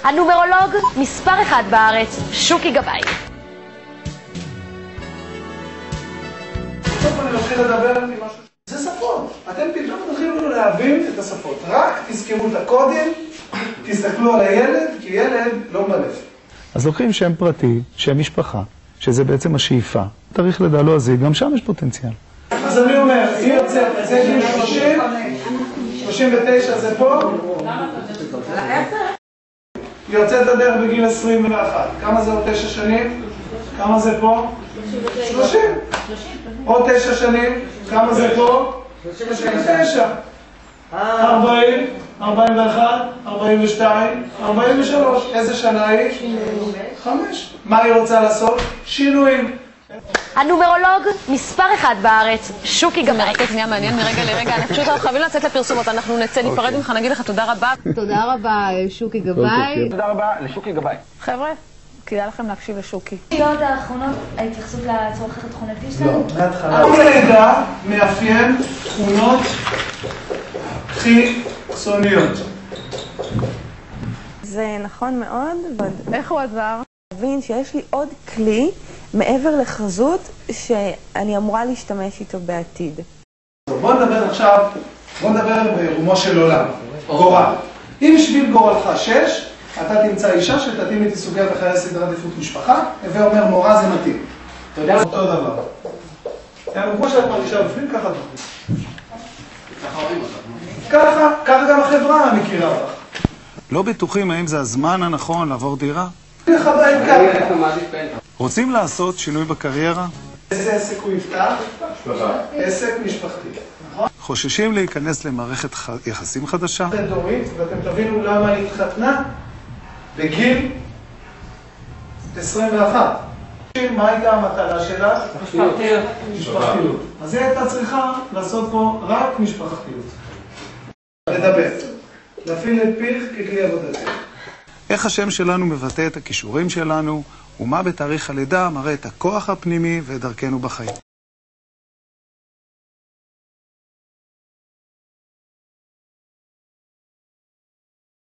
הנומרולוג מספר 1 בארץ, שוקי גבאי. בסוף אני מתחיל לדבר עם משהו. זה שפות. אתם פתאום תתחילו להבין את השפות. רק תזכרו את הקודים, תסתכלו על הילד, כי ילד לא בלב. אז לוקחים שם פרטי, שם משפחה, שזה בעצם השאיפה. תאריך לידה לועזי, גם שם יש פוטנציאל. אז אני אומר, היא יוצאת, זה גיל 30, 39 זה פה. היא יוצאת לדרך בגיל 21. כמה זה עוד 9 שנים? כמה זה פה? 30. עוד 9 שנים. כמה זה פה? 39. 40, 41, 42, 43. איזה שנה היא? 5. מה היא רוצה לעשות? שינויים. הנומרולוג מספר 1 בארץ, שוקי גבאי. מרתק, נהיה מעניין מרגע לרגע. אנחנו פשוט חייבים לצאת לפרסומות, אנחנו נצא, ניפרד ממך, נגיד לך תודה רבה. תודה רבה, שוקי גבאי. תודה רבה לשוקי גבאי. חבר'ה, כדאי לכם להקשיב לשוקי. שאלות האחרונות, ההתייחסות לצורך התכונתי שלנו? לא, מההתחלה. כל לידה מאפיין תכונות חיצוניות. זה נכון מאוד, איך הוא עזר? להבין שיש לי עוד כלי מעבר לחזות שאני אמורה להשתמש איתו בעתיד. בוא נדבר עכשיו, בוא נדבר ברומו של עולם, גורל. אם בשביל גורלך 6, אתה תמצא אישה שתתאים איתי סוגיה בחיי סדרי עדיפות משפחה, הווה אומר מורה זה מתאים. אתה יודע? אותו דבר. כמו שאת מרגישה בפנים, ככה בפנים. ככה גם החברה מכירה אותך. לא בטוחים האם זה הזמן הנכון לעבור דירה? רוצים לעשות שינוי בקריירה? איזה עסק הוא יפתח? עסק משפחתי. חוששים להיכנס למערכת יחסים חדשה? זה דורית, ואתם תבינו למה היא התחתנה בגיל 21. מה הייתה המטרה שלה? משפחתיות. אז היא הייתה צריכה לעשות פה רק משפחתיות. לדבר. להפעיל את פיך ככלי עבודתך. איך השם שלנו מבטא את הכישורים שלנו, ומה בתאריך הלידה מראה את הכוח הפנימי ואת דרכנו בחיים.